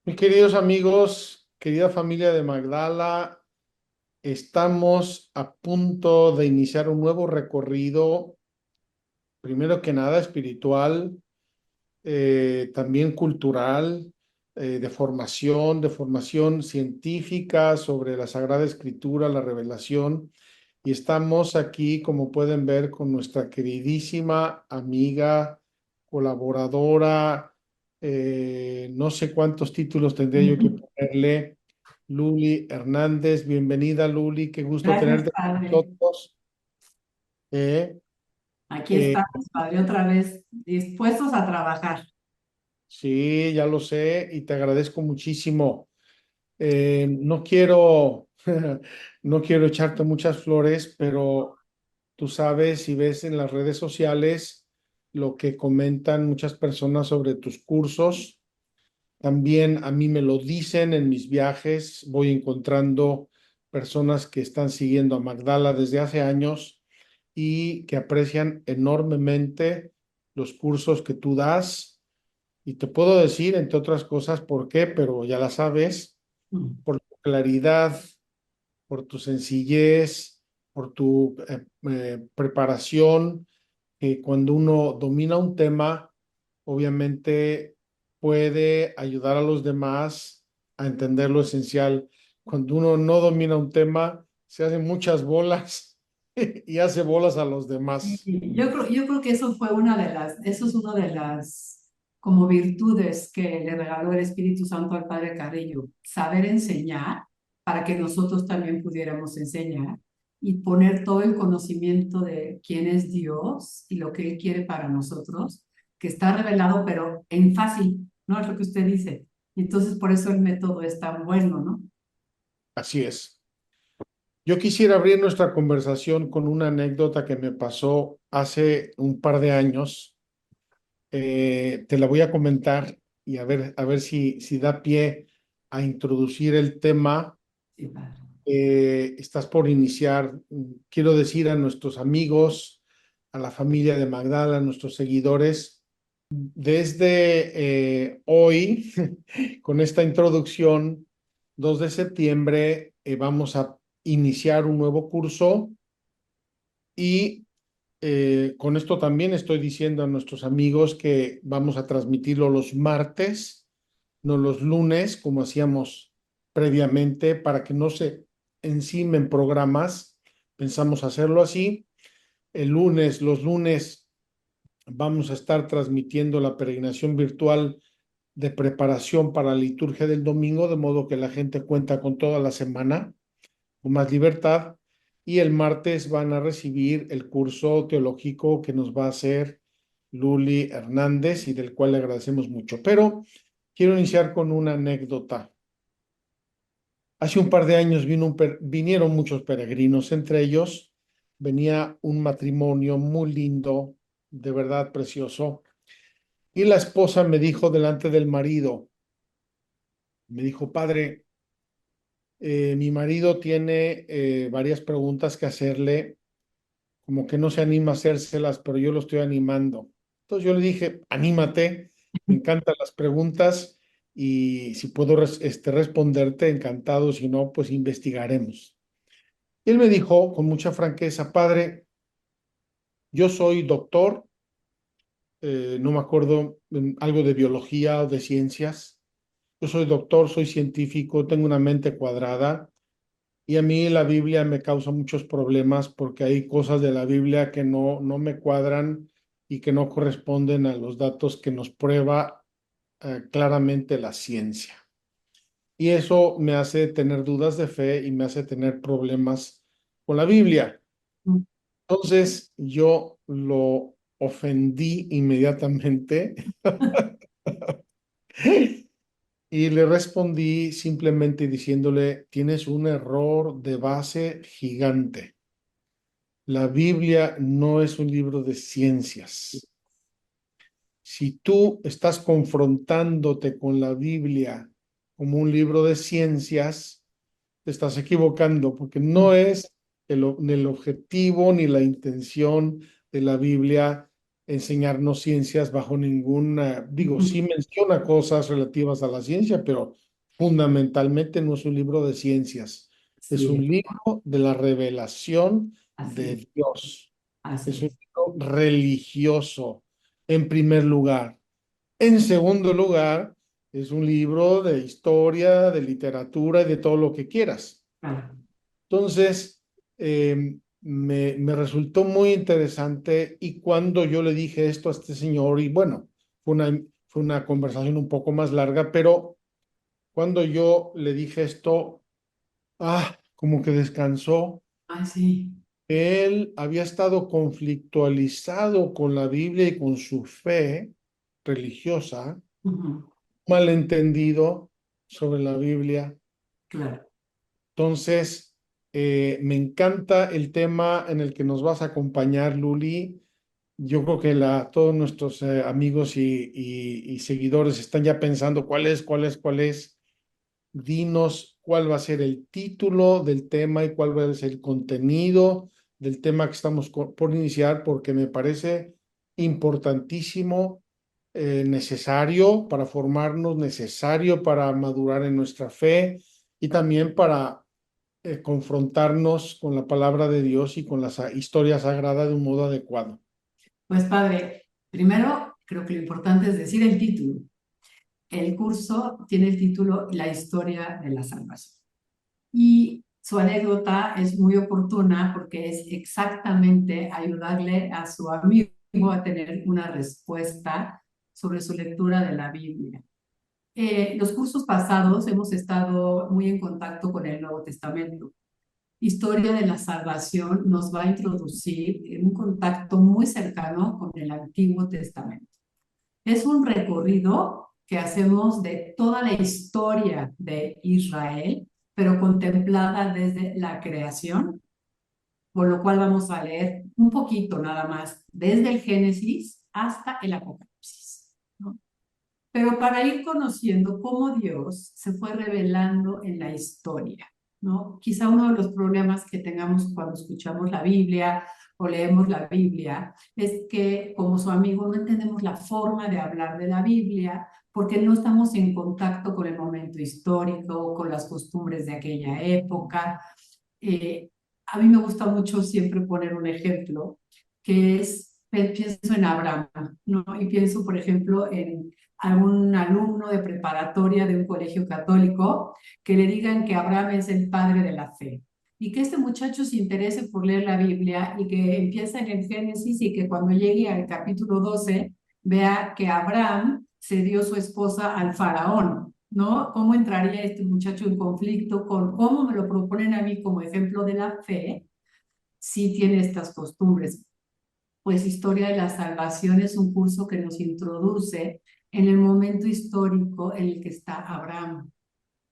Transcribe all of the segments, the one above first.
Mis queridos amigos, querida familia de Magdala, estamos a punto de iniciar un nuevo recorrido, primero que nada espiritual, también cultural, de formación científica sobre la Sagrada Escritura, la revelación. Y estamos aquí, como pueden ver, con nuestra queridísima amiga, colaboradora, no sé cuántos títulos tendría yo que ponerle, Luli Hernández. Bienvenida, Luli, qué gusto Gracias, tenerte con Padre. nosotros. Eh, Aquí eh, estamos, Padre, otra vez dispuestos a trabajar. sí, ya lo sé y te agradezco muchísimo. No quiero, no quiero echarte muchas flores, pero tú sabes y ves en las redes sociales lo que comentan muchas personas sobre tus cursos. También a mí me lo dicen en mis viajes. Voy encontrando personas que están siguiendo a Magdala desde hace años y que aprecian enormemente los cursos que tú das. Y te puedo decir, entre otras cosas, por qué, pero ya la sabes, Mm. por tu claridad, por tu sencillez, por tu preparación, que cuando uno domina un tema, obviamente puede ayudar a los demás a entender lo esencial. Cuando uno no domina un tema, se hacen muchas bolas y hace bolas a los demás. Y yo creo que eso fue eso es una de las como virtudes que le regaló el Espíritu Santo al Padre Carrillo, saber enseñar para que nosotros también pudiéramos enseñar y poner todo el conocimiento de quién es Dios y lo que Él quiere para nosotros, que está revelado, pero en fácil, ¿no? Es lo que usted dice. Entonces, por eso el método es tan bueno, ¿no? Así es. Yo quisiera abrir nuestra conversación con una anécdota que me pasó hace un par de años. Te la voy a comentar y a ver si da pie a introducir el tema. Sí, Padre. Estás por iniciar. Quiero decir a nuestros amigos, a la familia de Magdala, a nuestros seguidores, desde hoy, con esta introducción, 2 de septiembre, vamos a iniciar un nuevo curso y con esto también estoy diciendo a nuestros amigos que vamos a transmitirlo los martes, no los lunes, como hacíamos previamente, para que no se encimen programas. Pensamos hacerlo así. Los lunes vamos a estar transmitiendo la peregrinación virtual de preparación para la liturgia del domingo, de modo que la gente cuenta con toda la semana con más libertad. Y el martes van a recibir el curso teológico que nos va a hacer Luli Hernández y del cual le agradecemos mucho. Pero quiero iniciar con una anécdota. Hace un par de años vinieron muchos peregrinos, entre ellos venía un matrimonio muy lindo, de verdad precioso, y la esposa me dijo delante del marido, me dijo, padre, mi marido tiene varias preguntas que hacerle, como que no se anima a hacérselas, pero yo lo estoy animando. Entonces yo le dije, anímate, me encantan las preguntas y si puedo responderte, encantado, si no, pues investigaremos. Y él me dijo con mucha franqueza, padre, yo soy doctor, no me acuerdo, algo de biología o de ciencias. Yo soy doctor, soy científico, tengo una mente cuadrada. Y a mí la Biblia me causa muchos problemas porque hay cosas de la Biblia que no me cuadran y que no corresponden a los datos que nos prueba claramente la ciencia. Y eso me hace tener dudas de fe y me hace tener problemas con la Biblia. Mm. Entonces yo lo ofendí inmediatamente y le respondí simplemente diciéndole, tienes un error de base gigante. La Biblia no es un libro de ciencias. Si tú estás confrontándote con la Biblia como un libro de ciencias, te estás equivocando porque no es ni el objetivo ni la intención de la Biblia enseñarnos ciencias bajo ninguna, digo, sí menciona cosas relativas a la ciencia, pero fundamentalmente no es un libro de ciencias, es Sí, un libro de la revelación así de es, Dios, así es un es. libro religioso en primer lugar. En segundo lugar, es un libro de historia, de literatura y de todo lo que quieras. Claro. Entonces, me resultó muy interesante y cuando yo le dije esto a este señor, y bueno, fue una conversación un poco más larga, pero cuando yo le dije esto, como que descansó. Ay, sí. Él había estado conflictualizado con la Biblia y con su fe religiosa, Ujú, malentendido sobre la Biblia. claro. Entonces, me encanta el tema en el que nos vas a acompañar, Luli. Yo creo que todos nuestros amigos y seguidores están ya pensando cuál es. Dinos cuál va a ser el título del tema y cuál va a ser el contenido del tema que estamos por iniciar, porque me parece importantísimo, necesario para formarnos, necesario para madurar en nuestra fe y también para confrontarnos con la palabra de Dios y con la historia sagrada de un modo adecuado. Pues padre, primero creo que lo importante es decir el título. El curso tiene el título La historia de la salvación. Y su anécdota es muy oportuna porque es exactamente ayudarle a su amigo a tener una respuesta sobre su lectura de la Biblia. Los cursos pasados hemos estado muy en contacto con el Nuevo Testamento. Historia de la Salvación nos va a introducir en un contacto muy cercano con el Antiguo Testamento. Es un recorrido que hacemos de toda la historia de Israel, pero contemplada desde la creación, por lo cual vamos a leer un poquito nada más, desde el Génesis hasta el Apocalipsis, ¿no? Pero para ir conociendo cómo Dios se fue revelando en la historia, ¿no? Quizá uno de los problemas que tengamos cuando escuchamos la Biblia o leemos la Biblia es que como su amigo no entendemos la forma de hablar de la Biblia porque no estamos en contacto con el momento histórico, con las costumbres de aquella época. Eh, a mí me gusta mucho siempre poner un ejemplo que es, pienso en Abraham, ¿no? Y pienso, por ejemplo, en a un alumno de preparatoria de un colegio católico que le digan que Abraham es el padre de la fe y que este muchacho se interese por leer la Biblia y que empieza en el Génesis y que cuando llegue al capítulo 12 vea que Abraham se dio su esposa al faraón, ¿no? ¿Cómo entraría este muchacho en conflicto con cómo me lo proponen a mí como ejemplo de la fe si tiene estas costumbres? Pues Historia de la Salvación es un curso que nos introduce en el momento histórico en el que está Abraham.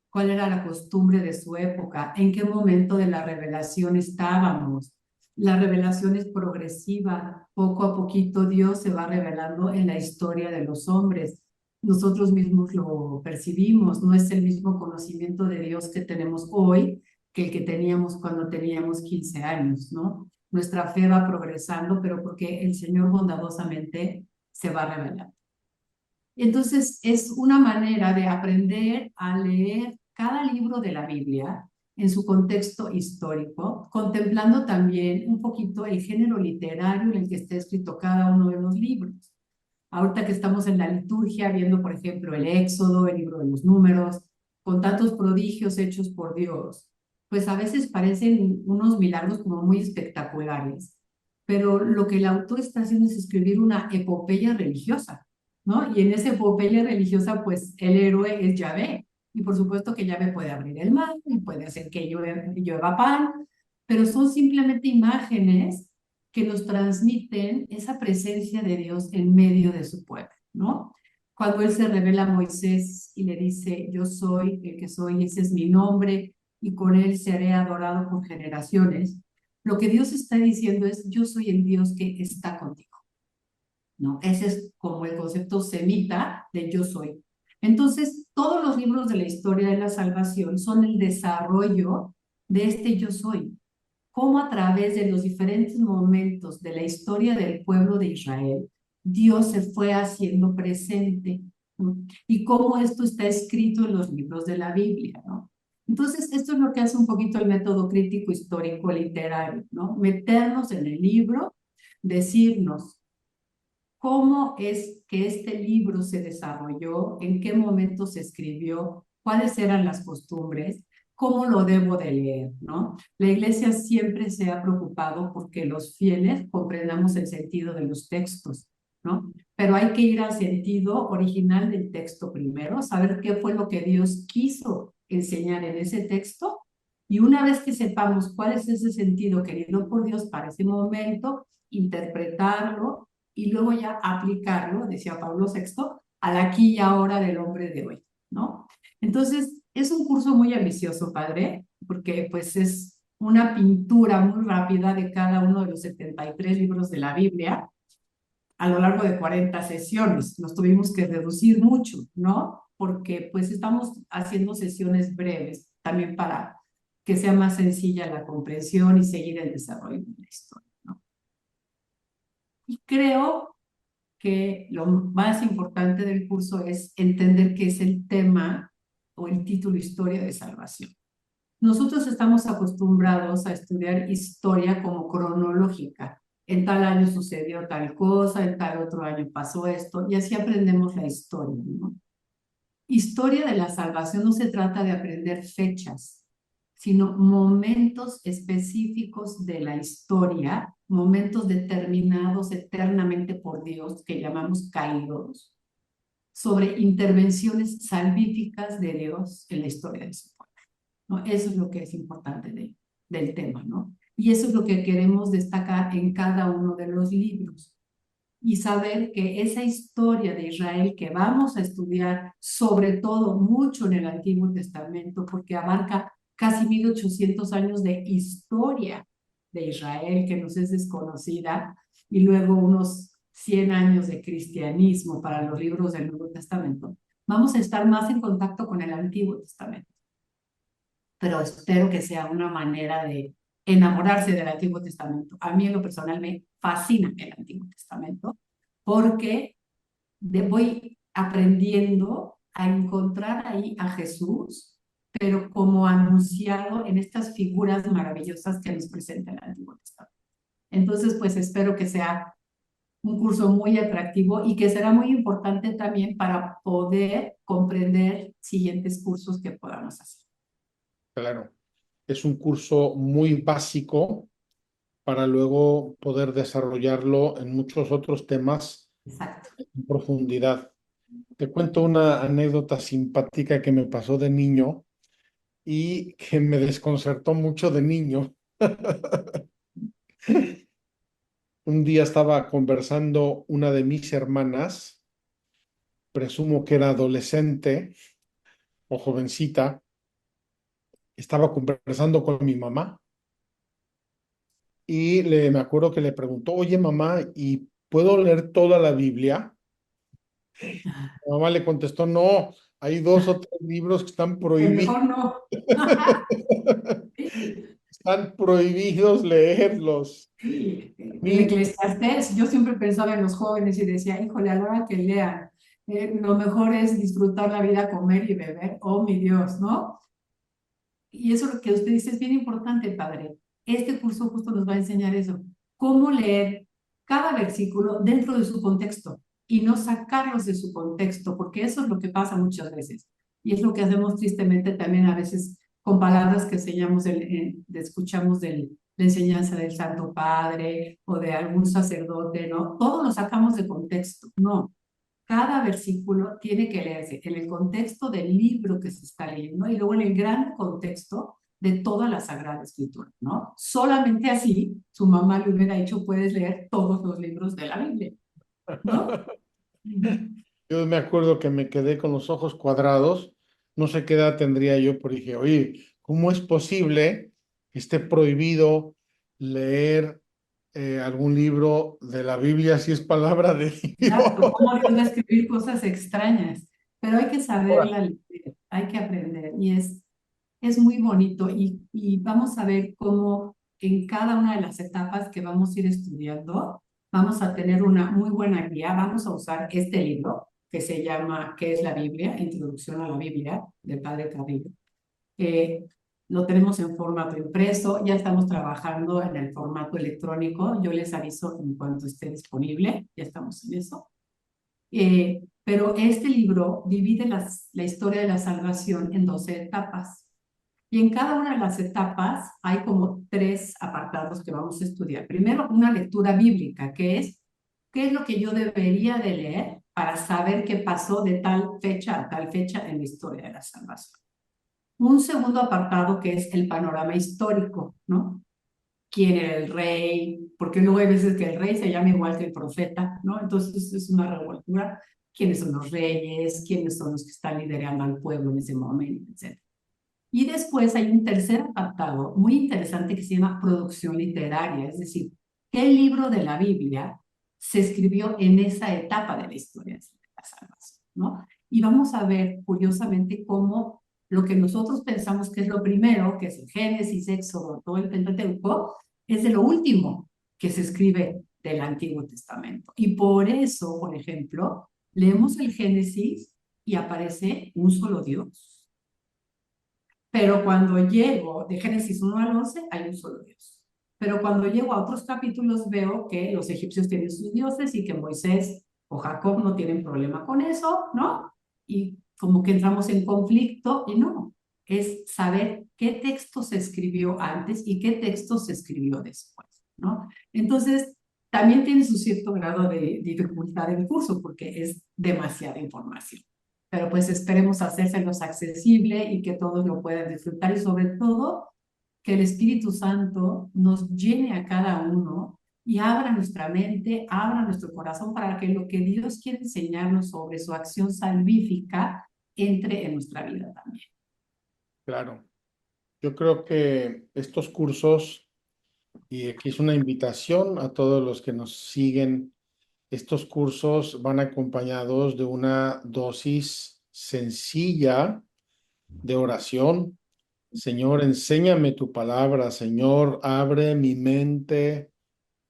¿Cuál era la costumbre de su época? ¿En qué momento de la revelación estábamos? La revelación es progresiva. Poco a poquito Dios se va revelando en la historia de los hombres. Nosotros mismos lo percibimos. No es el mismo conocimiento de Dios que tenemos hoy que el que teníamos cuando teníamos 15 años, ¿no? Nuestra fe va progresando, pero porque el Señor bondadosamente se va revelando. Entonces, es una manera de aprender a leer cada libro de la Biblia en su contexto histórico, contemplando también un poquito el género literario en el que está escrito cada uno de los libros. Ahorita que estamos en la liturgia, viendo, por ejemplo, el Éxodo, el libro de los Números, con tantos prodigios hechos por Dios, pues a veces parecen unos milagros como muy espectaculares, pero lo que el autor está haciendo es escribir una epopeya religiosa, ¿no? Y en esa epopeya religiosa, pues el héroe es Yahvé, y por supuesto que Yahvé puede abrir el mar y puede hacer que llueva pan, pero son simplemente imágenes que nos transmiten esa presencia de Dios en medio de su pueblo, ¿no? Cuando Él se revela a Moisés y le dice, yo soy el que soy, ese es mi nombre, y con Él seré adorado por generaciones, lo que Dios está diciendo es, yo soy el Dios que está contigo, ¿no? Ese es como el concepto semita de yo soy. Entonces, todos los libros de la historia de la salvación son el desarrollo de este yo soy, cómo a través de los diferentes momentos de la historia del pueblo de Israel, Dios se fue haciendo presente, ¿no? Y cómo esto está escrito en los libros de la Biblia, ¿no? Entonces, esto es lo que hace un poquito el método crítico histórico literario, ¿no? Meternos en el libro, decirnos cómo es que este libro se desarrolló, en qué momento se escribió, cuáles eran las costumbres, cómo lo debo de leer, ¿no? La iglesia siempre se ha preocupado porque los fieles comprendamos el sentido de los textos, ¿no? Pero hay que ir al sentido original del texto primero, saber qué fue lo que Dios quiso enseñar en ese texto, y una vez que sepamos cuál es ese sentido querido por Dios para ese momento, interpretarlo y luego ya aplicarlo, decía Pablo VI, al aquí y ahora del hombre de hoy, ¿no? Entonces, es un curso muy ambicioso, padre, porque pues es una pintura muy rápida de cada uno de los 73 libros de la Biblia a lo largo de 40 sesiones. Nos tuvimos que reducir mucho, ¿no? Porque pues estamos haciendo sesiones breves también para que sea más sencilla la comprensión y seguir el desarrollo de la historia, ¿no? Y creo que lo más importante del curso es entender qué es el tema o el título Historia de Salvación. Nosotros estamos acostumbrados a estudiar historia como cronológica. En tal año sucedió tal cosa, en tal otro año pasó esto, y así aprendemos la historia, ¿no? Historia de la salvación no se trata de aprender fechas, sino momentos específicos de la historia, momentos determinados eternamente por Dios, que llamamos kairos, sobre intervenciones salvíficas de Dios en la historia de su pueblo, ¿no? Eso es lo que es importante del tema, ¿no? Y eso es lo que queremos destacar en cada uno de los libros y saber que esa historia de Israel que vamos a estudiar, sobre todo mucho en el Antiguo Testamento, porque abarca casi 1800 años de historia de Israel que nos es desconocida, y luego unos 100 años de cristianismo para los libros del Nuevo Testamento, vamos a estar más en contacto con el Antiguo Testamento. Pero espero que sea una manera de enamorarse del Antiguo Testamento. A mí en lo personal me fascina el Antiguo Testamento porque voy aprendiendo a encontrar ahí a Jesús, pero como anunciado en estas figuras maravillosas que nos presenta el Antiguo Testamento. Entonces, pues espero que sea un curso muy atractivo y que será muy importante también para poder comprender siguientes cursos que podamos hacer. Claro, es un curso muy básico para luego poder desarrollarlo en muchos otros temas Exacto. en profundidad. Te cuento una anécdota simpática que me pasó de niño y que me desconcertó mucho de niño. Un día estaba conversando una de mis hermanas, presumo que era adolescente o jovencita, estaba conversando con mi mamá y me acuerdo que le preguntó, oye mamá, ¿y puedo leer toda la Biblia? Mi mamá le contestó, no, hay dos o tres libros que están Que prohibidos. mejor no. Están prohibidos leerlos. Sí, el Mi, Eclesiastés, yo siempre pensaba en los jóvenes y decía, híjole, a la hora que lean, lo mejor es disfrutar la vida, comer y beber, oh mi Dios, ¿no? Y eso lo que usted dice es bien importante, padre. Este curso justo nos va a enseñar eso, cómo leer cada versículo dentro de su contexto y no sacarlos de su contexto, porque eso es lo que pasa muchas veces. Y es lo que hacemos tristemente también a veces con palabras que enseñamos escuchamos de la enseñanza del Santo Padre o de algún sacerdote, ¿no? Todo lo sacamos de contexto, no. Cada versículo tiene que leerse en el contexto del libro que se está leyendo y luego en el gran contexto de toda la Sagrada Escritura, ¿no? Solamente así su mamá le hubiera dicho, puedes leer todos los libros de la Biblia, ¿no? yo me acuerdo que me quedé con los ojos cuadrados, no sé qué edad tendría yo, pero dije, oye, ¿cómo es posible que esté prohibido leer algún libro de la Biblia si es palabra de Dios? Exacto, cómo Dios va a escribir cosas extrañas, pero hay que Ahora, saberla leer, hay que aprender y es muy bonito y vamos a ver cómo en cada una de las etapas que vamos a ir estudiando, vamos a tener una muy buena guía. Vamos a usar este libro que se llama ¿Qué es la Biblia? Introducción a la Biblia, del Padre Carrillo. Lo tenemos en formato impreso, ya estamos trabajando en el formato electrónico. Yo les aviso en cuanto esté disponible, ya estamos en eso. Pero este libro divide la historia de la salvación en 12 etapas. Y en cada una de las etapas hay como 3 apartados que vamos a estudiar. Primero, una lectura bíblica, que es qué es lo que yo debería de leer para saber qué pasó de tal fecha a tal fecha en la historia de la salvación. Un segundo apartado que es el panorama histórico, ¿no? ¿Quién era el rey? Porque luego hay veces que el rey se llama igual que el profeta, ¿no? Entonces es una revoltura. ¿Quiénes son los reyes? ¿Quiénes son los que están liderando al pueblo en ese momento? Etcétera. Y después hay un tercer apartado muy interesante que se llama producción literaria, es decir, ¿qué libro de la Biblia se escribió en esa etapa de la historia de la salvación, ¿no? Y vamos a ver, curiosamente, cómo lo que nosotros pensamos que es lo primero, que es el Génesis, Éxodo, todo el Pentateuco, es de lo último que se escribe del Antiguo Testamento. Y por eso, por ejemplo, leemos el Génesis y aparece un solo Dios. Pero cuando llego de Génesis 1 al 11, hay un solo Dios. Pero cuando llego a otros capítulos veo que los egipcios tienen sus dioses y que Moisés o Jacob no tienen problema con eso, ¿no? Y como que entramos en conflicto y no, es saber qué texto se escribió antes y qué texto se escribió después, ¿no? Entonces, también tiene su cierto grado de dificultad el curso porque es demasiada información, pero pues esperemos hacérselos accesible y que todos lo puedan disfrutar y sobre todo que el Espíritu Santo nos llene a cada uno y abra nuestra mente, abra nuestro corazón para que lo que Dios quiere enseñarnos sobre su acción salvífica entre en nuestra vida también. Claro. Yo creo que estos cursos, y aquí es una invitación a todos los que nos siguen, estos cursos van acompañados de una dosis sencilla de oración. Señor, enséñame tu palabra. Señor, abre mi mente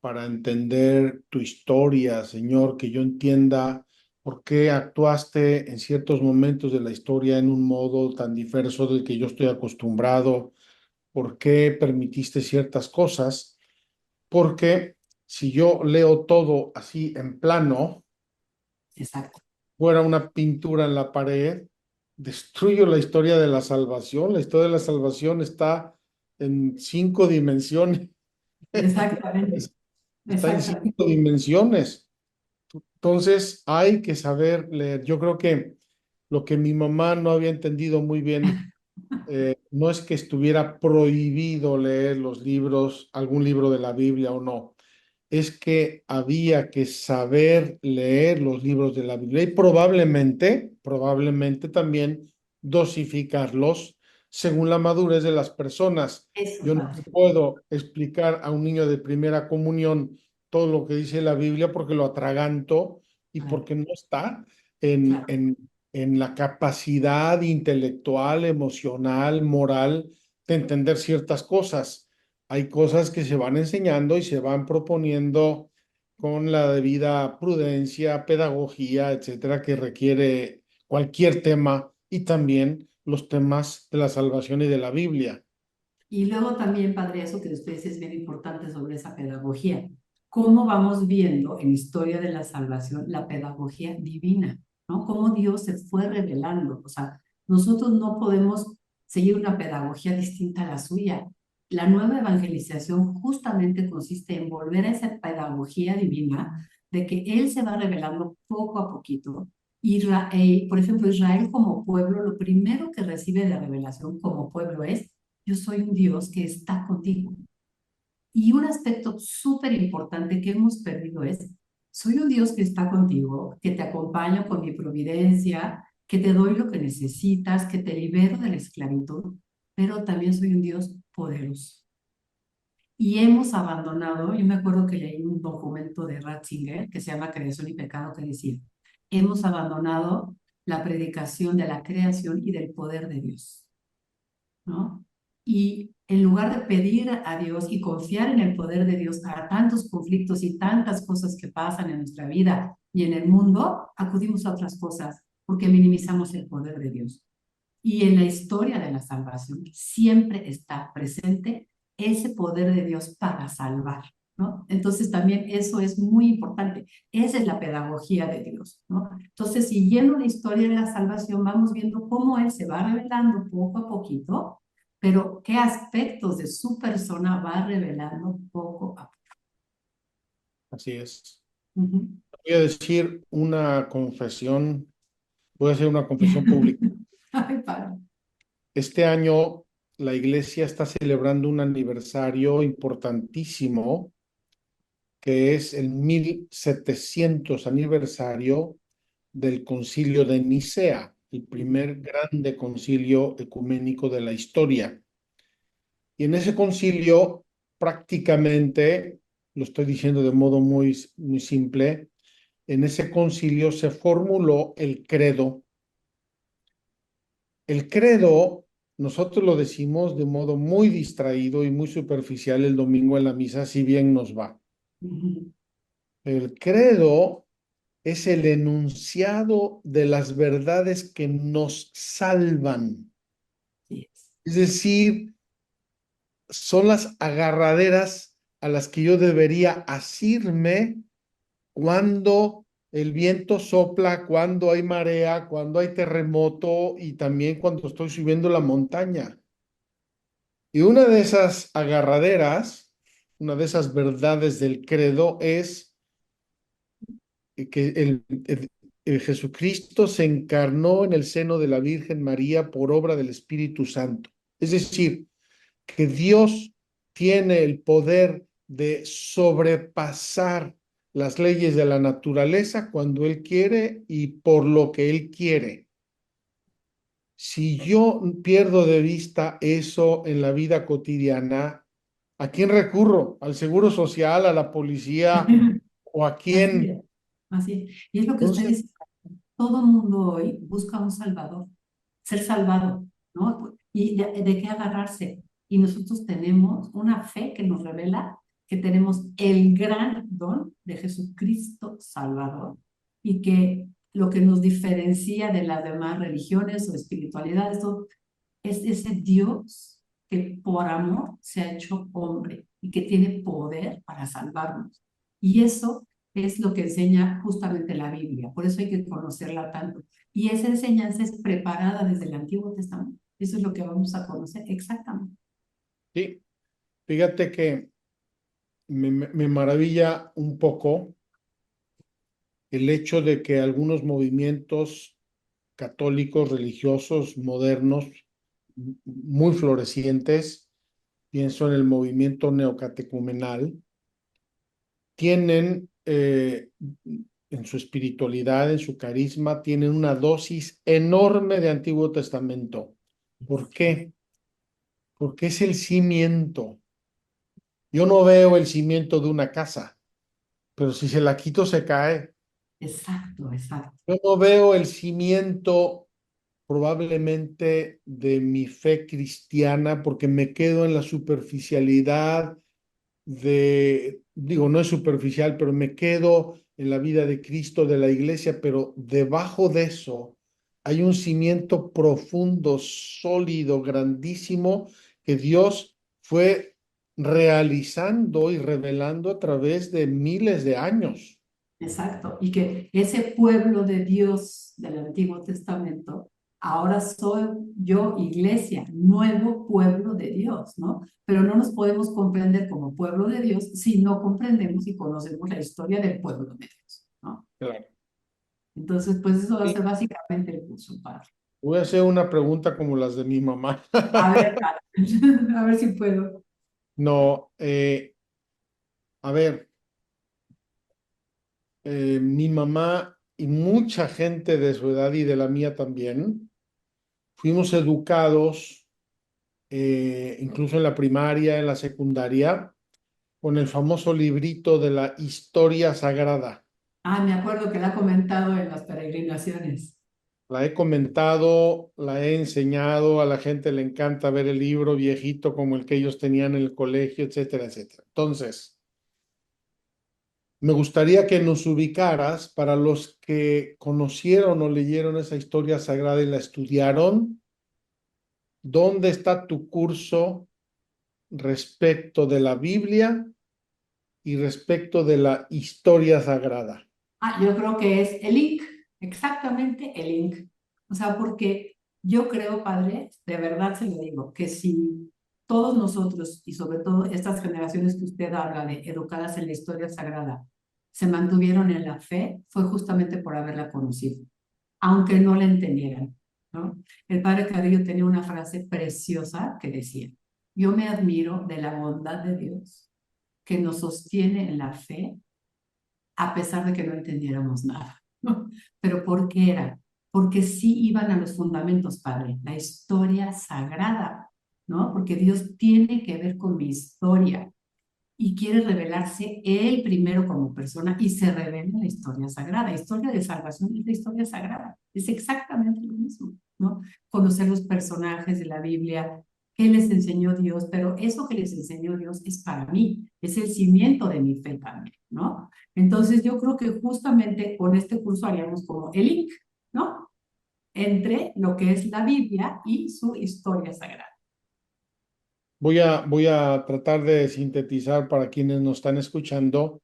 para entender tu historia. Señor, que yo entienda por qué actuaste en ciertos momentos de la historia en un modo tan diverso del que yo estoy acostumbrado. ¿Por qué permitiste ciertas cosas? Porque si yo leo todo así en plano, Exacto. fuera una pintura en la pared, destruyo la historia de la salvación. La historia de la salvación está en 5 dimensiones. Exactamente. Está en Exactamente. 5 dimensiones. Entonces hay que saber leer. Yo creo que lo que mi mamá no había entendido muy bien, no es que estuviera prohibido leer los libros, algún libro de la Biblia o no, es que había que saber leer los libros de la Biblia y probablemente también dosificarlos según la madurez de las personas. Eso, Yo no padre. puedo explicar a un niño de primera comunión todo lo que dice la Biblia porque lo atraganto y Claro, porque no está en, claro. en, en la capacidad intelectual, emocional, moral de entender ciertas cosas. Hay cosas que se van enseñando y se van proponiendo con la debida prudencia, pedagogía, etcétera, que requiere cualquier tema y también los temas de la salvación y de la Biblia. Y luego también, padre, eso que usted dice es bien importante sobre esa pedagogía. ¿Cómo vamos viendo en Historia de la Salvación la pedagogía divina? ¿No? Cómo Dios se fue revelando. O sea, nosotros no podemos seguir una pedagogía distinta a la suya. La nueva evangelización justamente consiste en volver a esa pedagogía divina de que Él se va revelando poco a poquito. Por ejemplo, Israel como pueblo, lo primero que recibe de revelación como pueblo es: yo soy un Dios que está contigo. Y un aspecto súper importante que hemos perdido es: soy un Dios que está contigo, que te acompaño con mi providencia, que te doy lo que necesitas, que te libero de la esclavitud, pero también soy un Dios poderoso. Y hemos abandonado, yo me acuerdo que leí un documento de Ratzinger que se llama Creación y Pecado, que decía: hemos abandonado la predicación de la creación y del poder de Dios, ¿no? Y en lugar de pedir a Dios y confiar en el poder de Dios para tantos conflictos y tantas cosas que pasan en nuestra vida y en el mundo, acudimos a otras cosas porque minimizamos el poder de Dios. Y en la historia de la salvación siempre está presente ese poder de Dios para salvar, ¿no? Entonces también eso es muy importante. Esa es la pedagogía de Dios, ¿no? Entonces, siguiendo la historia de la salvación, vamos viendo cómo Él se va revelando poco a poquito, pero qué aspectos de su persona va revelando poco a poco. Así es. Ujú. Voy a decir una confesión, voy a hacer una confesión pública. Ay, padre. Este año la iglesia está celebrando un aniversario importantísimo, que es el 1700 aniversario del Concilio de Nicea, el primer grande concilio ecuménico de la historia. Y en ese concilio, prácticamente, lo estoy diciendo de modo muy simple, en ese concilio se formuló el credo. El credo, nosotros lo decimos de modo muy distraído y muy superficial el domingo en la misa, si bien nos va. Ujú. El credo es el enunciado de las verdades que nos salvan. Sí es. Es decir, son las agarraderas a las que yo debería asirme cuando el viento sopla, cuando hay marea, cuando hay terremoto y también cuando estoy subiendo la montaña. Y una de esas agarraderas, una de esas verdades del credo es que el Jesucristo se encarnó en el seno de la Virgen María por obra del Espíritu Santo. Es decir, que Dios tiene el poder de sobrepasar las leyes de la naturaleza cuando Él quiere y por lo que Él quiere. Si yo pierdo de vista eso en la vida cotidiana, ¿a quién recurro? ¿Al seguro social, a la policía o a Así quién? es. Así es. Y es lo que usted Entonces, dice. Todo mundo hoy busca un salvador, ser salvado, ¿no? ¿Y de qué agarrarse? Y nosotros tenemos una fe que nos revela que tenemos el gran don de Jesucristo Salvador y que lo que nos diferencia de las demás religiones o espiritualidades es ese Dios que por amor se ha hecho hombre y que tiene poder para salvarnos. Y eso es lo que enseña justamente la Biblia. Por eso hay que conocerla tanto. Y esa enseñanza es preparada desde el Antiguo Testamento. Eso es lo que vamos a conocer exactamente. sí, fíjate que me maravilla un poco el hecho de que algunos movimientos católicos religiosos modernos muy florecientes, pienso en el movimiento neocatecumenal, tienen en su espiritualidad, en su carisma, tienen una dosis enorme de Antiguo Testamento. ¿Por qué? Porque es el cimiento. Yo no veo el cimiento de una casa, pero si se la quito se cae. Exacto, exacto. Yo no veo el cimiento probablemente de mi fe cristiana porque me quedo en la superficialidad digo, no es superficial, pero me quedo en la vida de Cristo, de la iglesia, pero debajo de eso hay un cimiento profundo, sólido, grandísimo, que Dios fue realizando y revelando a través de miles de años. Exacto. Y que ese pueblo de Dios del Antiguo Testamento, ahora soy yo, iglesia, nuevo pueblo de Dios, ¿no? Pero no nos podemos comprender como pueblo de Dios si no comprendemos y conocemos la historia del pueblo de Dios, ¿no? Claro. Entonces, pues eso va a Y ser básicamente el curso, padre. voy a hacer una pregunta como las de mi mamá. A ver, padre. A ver si puedo. No, a ver, mi mamá y mucha gente de su edad y de la mía también, fuimos educados, incluso en la primaria, en la secundaria, con el famoso librito de la historia sagrada. Ah, me acuerdo que la ha comentado en las peregrinaciones. La he comentado, la he enseñado, a la gente le encanta ver el libro viejito como el que ellos tenían en el colegio, etcétera, etcétera. Entonces, me gustaría que nos ubicaras para los que conocieron o leyeron esa historia sagrada y la estudiaron. ¿Dónde está tu curso respecto de la Biblia y respecto de la historia sagrada? Yo creo que es el link, exactamente el link. O sea, porque yo creo, padre, de verdad se lo digo, que si todos nosotros y sobre todo estas generaciones que usted habla de educadas en la historia sagrada, se mantuvieron en la fe, fue justamente por haberla conocido, aunque no la entendieran, ¿no? El padre Carrillo tenía una frase preciosa que decía, yo me admiro de la bondad de Dios que nos sostiene en la fe a pesar de que no entendiéramos nada, ¿no? Pero ¿por qué era? Porque sí iban a los fundamentos, padre, la historia sagrada, ¿no? Porque Dios tiene que ver con mi historia y quiere revelarse Él primero como persona y se revela en la historia sagrada. Historia de salvación es la historia sagrada, es exactamente lo mismo, ¿no? Conocer los personajes de la Biblia, qué les enseñó Dios, pero eso que les enseñó Dios es para mí, es el cimiento de mi fe también, ¿no? Entonces yo creo que justamente con este curso haríamos como el link, ¿no? Entre lo que es la Biblia y su historia sagrada. Voy a tratar de sintetizar para quienes nos están escuchando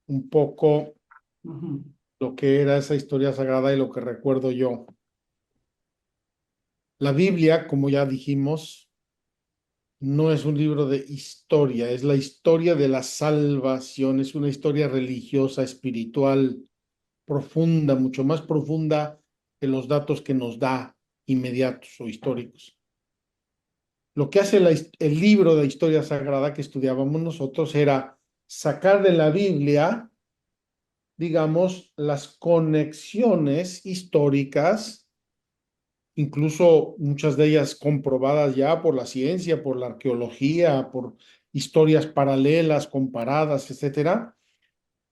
un poco Uh -huh. lo que era esa historia sagrada y lo que recuerdo yo. La Biblia, como ya dijimos, no es un libro de historia, es la historia de la salvación, es una historia religiosa, espiritual, profunda, mucho más profunda que los datos que nos da inmediatos o históricos. Lo que hace el libro de historia sagrada que estudiábamos nosotros era sacar de la Biblia, digamos, las conexiones históricas, incluso muchas de ellas comprobadas ya por la ciencia, por la arqueología, por historias paralelas, comparadas, etcétera,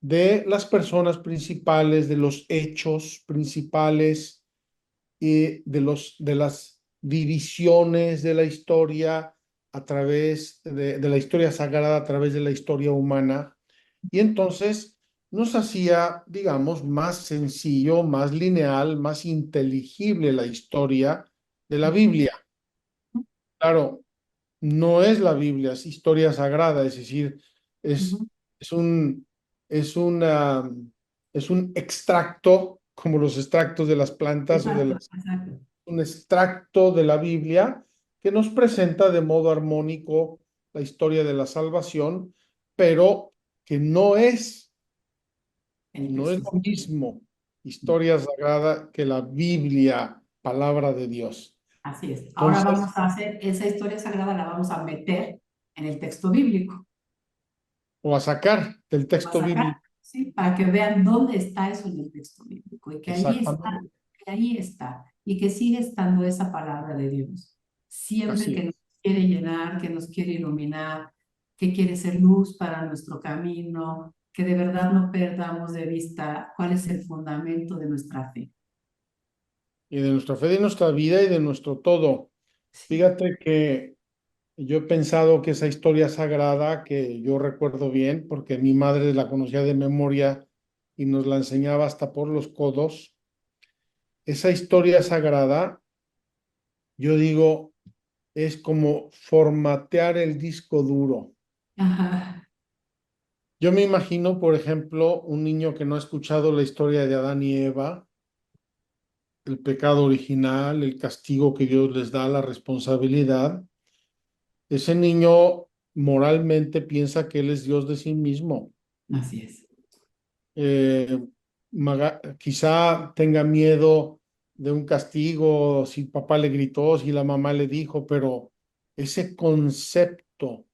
de las personas principales, de los hechos principales y de las divisiones de la historia a través de la historia sagrada, a través de la historia humana. Y entonces nos hacía, digamos, más sencillo, más lineal, más inteligible la historia de la Biblia. Claro, no es la Biblia, es historia sagrada, es decir, Uh -huh. es, es un, es una, es un extracto, como los extractos de las plantas o de Exacto, las, exacto. un extracto de la Biblia que nos presenta de modo armónico la historia de la salvación, pero que El no es texto. lo mismo historia sagrada que la Biblia, palabra de Dios. Así es. Ahora Entonces, vamos a hacer esa historia sagrada, la vamos a meter en el texto bíblico. o a sacar del Va a texto sacar, bíblico. ¿sí? Para que vean dónde está eso en el texto bíblico y Exactamente, que ahí está y que sigue estando esa palabra de Dios. Siempre así que nos es. quiere llenar, que nos quiere iluminar, que quiere ser luz para nuestro camino, que de verdad no perdamos de vista cuál es el fundamento de nuestra fe. Y de nuestra fe, de nuestra vida y de nuestro todo. Sí, Fíjate que yo he pensado que esa historia sagrada, que yo recuerdo bien, porque mi madre la conocía de memoria y nos la enseñaba hasta por los codos, esa historia sagrada, yo digo, es como formatear el disco duro. ajá, Yo me imagino, por ejemplo, un niño que no ha escuchado la historia de Adán y Eva, el pecado original, el castigo que Dios les da, la responsabilidad. Ese niño moralmente piensa que él es Dios de sí mismo. así es. Eh, quizá tenga miedo de un castigo si papá le gritó, si la mamá le dijo, pero ese concepto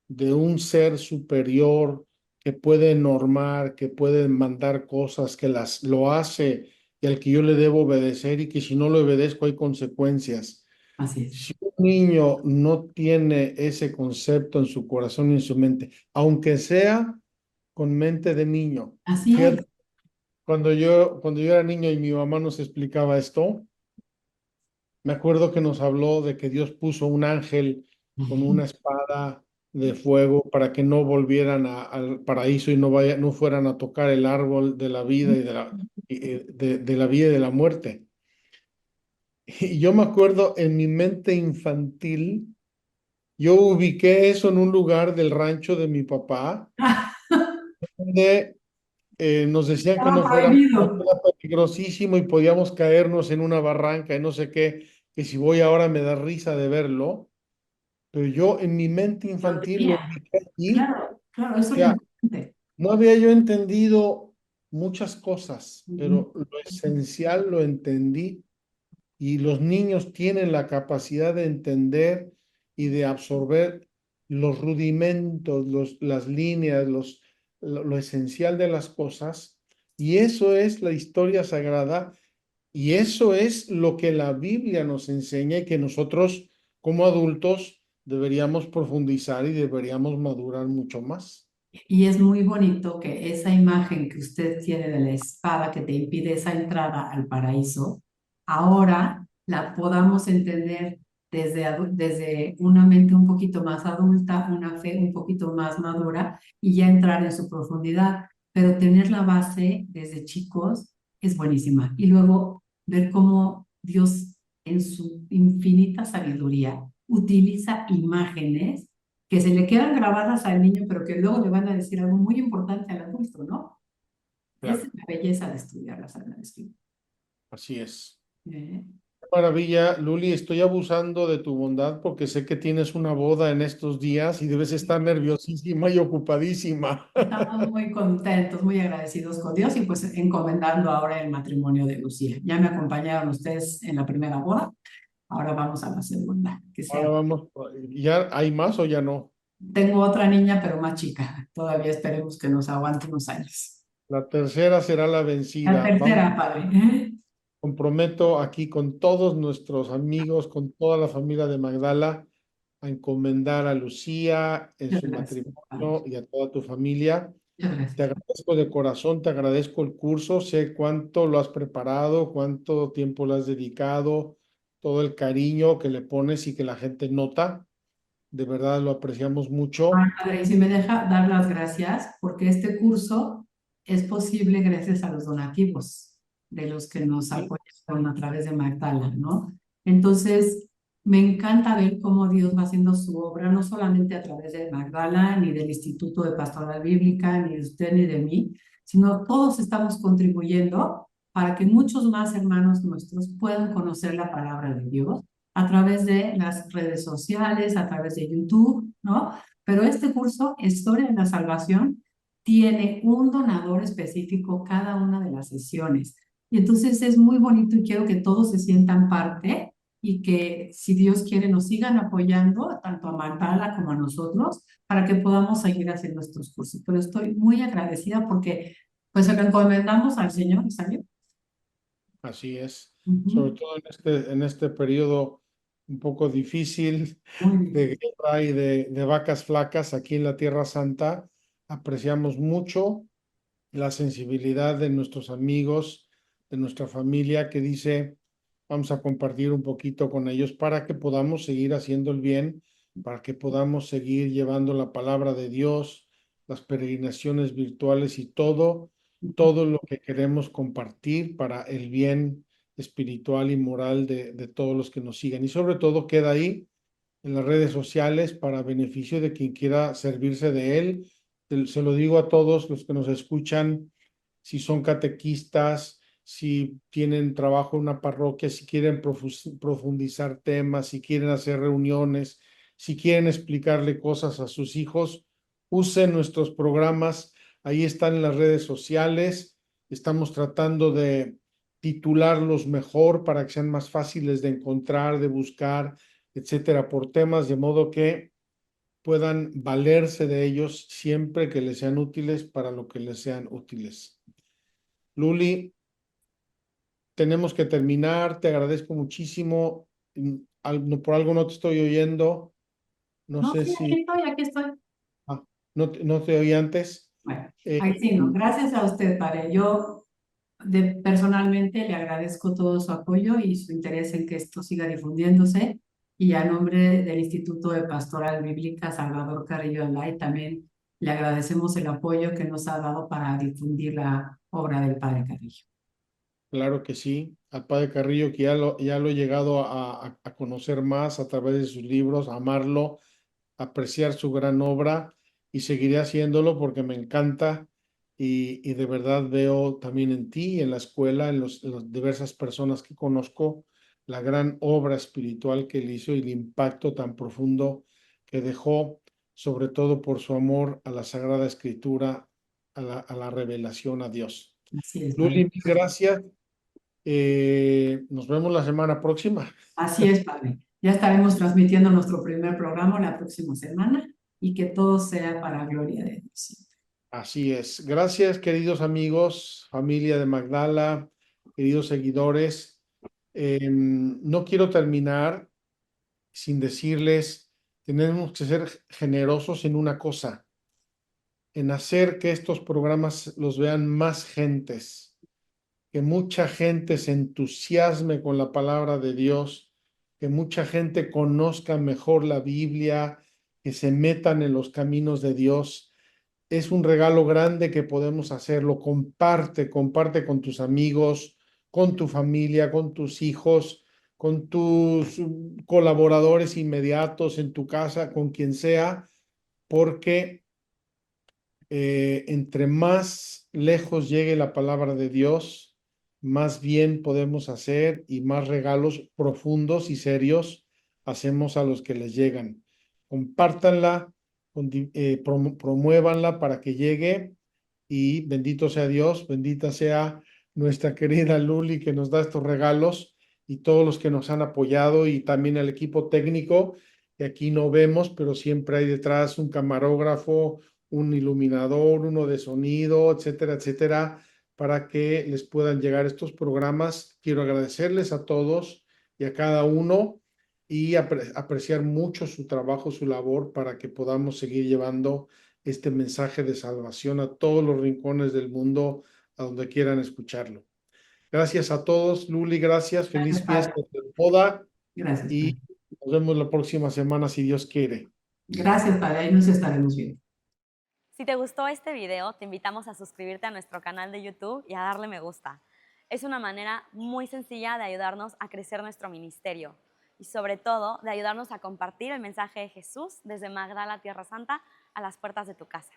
de un ser superior que puede normar, que puede mandar cosas, que lo hace y al que yo le debo obedecer y que si no lo obedezco hay consecuencias. Así es. Si un niño no tiene ese concepto en su corazón y en su mente, aunque sea con mente de niño, Así fíjate, es. cuando yo era niño y mi mamá nos explicaba esto, me acuerdo que nos habló de que Dios puso un ángel con una espada de fuego para que no volvieran al paraíso y no fueran a tocar el árbol de la vida de la vida y de la muerte. Y yo me acuerdo en mi mente infantil, yo ubiqué eso en un lugar del rancho de mi papá, donde nos decían que Estaba no fuéramos porque prohibido. era peligrosísimo y podíamos caernos en una barranca y no sé qué, que si voy ahora me da risa de verlo, pero yo en mi mente Lo infantil lo tenía. ubiqué allí. Claro, claro, eso O es lo sea, importante. no había yo entendido muchas cosas, Ujú. pero lo esencial lo entendí. Y los niños tienen la capacidad de entender y de absorber los rudimentos, las líneas, lo esencial de las cosas. Y eso es la historia sagrada y eso es lo que la Biblia nos enseña y que nosotros como adultos deberíamos profundizar y deberíamos madurar mucho más. Y es muy bonito que esa imagen que usted tiene de la espada que te impide esa entrada al paraíso, ahora la podamos entender desde una mente un poquito más adulta, una fe un poquito más madura y ya entrar en su profundidad. Pero tener la base desde chicos es buenísima. Y luego ver cómo Dios en su infinita sabiduría utiliza imágenes que se le quedan grabadas al niño, pero que luego le van a decir algo muy importante al adulto, ¿no? Esa Claro, es la belleza de estudiar la Sagrada Escritura. así es. ¿Eh? Qué maravilla, Luli, estoy abusando de tu bondad porque sé que tienes una boda en estos días y debes estar nerviosísima y ocupadísima. Estamos muy contentos, muy agradecidos con Dios y pues encomendando ahora el matrimonio de Lucía. Ya me acompañaron ustedes en la primera boda, ahora vamos a la segunda, que Ahora sea. vamos, ¿ya hay más o ya no? Tengo otra niña, pero más chica. Todavía esperemos que nos aguante unos años. La tercera será la La vencida. Vamos, tercera, padre. ¿Eh? comprometo aquí con todos nuestros amigos, con toda la familia de Magdala, a encomendar a Lucía en Muchas su gracias, padre. matrimonio y a toda tu familia. Muchas Te gracias. agradezco de corazón, te agradezco el curso, sé cuánto lo has preparado, cuánto tiempo le has dedicado, todo el cariño que le pones y que la gente nota. De verdad lo apreciamos Ah, mucho. padre, y si me deja dar las gracias, porque este curso es posible gracias a los donativos de los que nos Y apoyaron a través de Magdala, ¿no? Entonces, me encanta ver cómo Dios va haciendo su obra, no solamente a través de Magdala, ni del Instituto de Pastoral Bíblica, ni de usted, ni de mí, sino todos estamos contribuyendo para que muchos más hermanos nuestros puedan conocer la palabra de Dios a través de las redes sociales, a través de YouTube, ¿no? Pero este curso, Historia de la Salvación, tiene un donador específico cada una de las sesiones. Y entonces es muy bonito y quiero que todos se sientan parte y que, si Dios quiere, nos sigan apoyando, tanto a Magdala como a nosotros, para que podamos seguir haciendo estos cursos. Pero estoy muy agradecida porque pues se lo encomendamos al Señor y salió. así es, sobre Ujú. todo en este periodo un poco difícil Muy de difícil. guerra y de vacas flacas aquí en la Tierra Santa. Apreciamos mucho la sensibilidad de nuestros amigos, de nuestra familia, que dice, vamos a compartir un poquito con ellos para que podamos seguir haciendo el bien, para que podamos seguir llevando la palabra de Dios, las peregrinaciones virtuales y todo lo que queremos compartir para el bien espiritual y moral de todos los que nos sigan. Y sobre todo queda ahí en las redes sociales para beneficio de quien quiera servirse de él. Se lo digo a todos los que nos escuchan, si son catequistas, si tienen trabajo en una parroquia, si quieren profundizar temas, si quieren hacer reuniones, si quieren explicarle cosas a sus hijos, usen nuestros programas. Ahí están en las redes sociales. Estamos tratando de titularlos mejor para que sean más fáciles de encontrar, de buscar, etcétera, por temas, de modo que puedan valerse de ellos siempre que les sean útiles para lo que les sean útiles. Luli, tenemos que terminar, te agradezco muchísimo. Por algo no te estoy oyendo, no No, sé sí, aquí si estoy, aquí estoy. no te oí antes. Bueno, Eh, ahí sí, no. Gracias a usted, padre. Yo Personalmente le agradezco todo su apoyo y su interés en que esto siga difundiéndose. Y a nombre del Instituto de Pastoral Bíblica Salvador Carrillo Alay también le agradecemos el apoyo que nos ha dado para difundir la obra del Padre Carrillo. Claro que sí, al padre Carrillo, que ya lo he llegado a conocer más a través de sus libros, a amarlo, apreciar su gran obra y seguiré haciéndolo porque me encanta y de verdad veo también en ti, en la escuela, en las diversas personas que conozco, la gran obra espiritual que él hizo y el impacto tan profundo que dejó, sobre todo por su amor a la Sagrada Escritura, a la revelación a Dios. Así es, Luli, Padre. mil gracias. Nos vemos la semana próxima. Así es, Padre. Ya estaremos transmitiendo nuestro primer programa la próxima semana y que todo sea para gloria de Dios. Así es. Gracias, queridos amigos, familia de Magdala, queridos seguidores. No quiero terminar sin decirles, tenemos que ser generosos en una cosa, en hacer que estos programas los vean más gentes, que mucha gente se entusiasme con la palabra de Dios, que mucha gente conozca mejor la Biblia, que se metan en los caminos de Dios. Es un regalo grande que podemos hacerlo. Comparte con tus amigos, con tu familia, con tus hijos, con tus colaboradores inmediatos en tu casa, con quien sea, porque entre más lejos llegue la palabra de Dios, más bien podemos hacer y más regalos profundos y serios hacemos a los que les llegan. Compártanla, promuévanla para que llegue y bendito sea Dios, bendita sea nuestra querida Luli que nos da estos regalos y todos los que nos han apoyado y también el equipo técnico que aquí no vemos, pero siempre hay detrás un camarógrafo, un iluminador, uno de sonido, etcétera, etcétera, para que les puedan llegar estos programas. Quiero agradecerles a todos y a cada uno y apreciar mucho su trabajo, su labor, para que podamos seguir llevando este mensaje de salvación a todos los rincones del mundo, a donde quieran escucharlo. Gracias a todos, Luli, gracias, feliz Gracias, Padre. fiesta de boda Gracias, y Padre. nos vemos la próxima semana si Dios quiere. Gracias, Padre. Ahí nos estaremos viendo. Si te gustó este video, te invitamos a suscribirte a nuestro canal de YouTube y a darle me gusta. Es una manera muy sencilla de ayudarnos a crecer nuestro ministerio y sobre todo de ayudarnos a compartir el mensaje de Jesús desde Magdala, Tierra Santa, a las puertas de tu casa.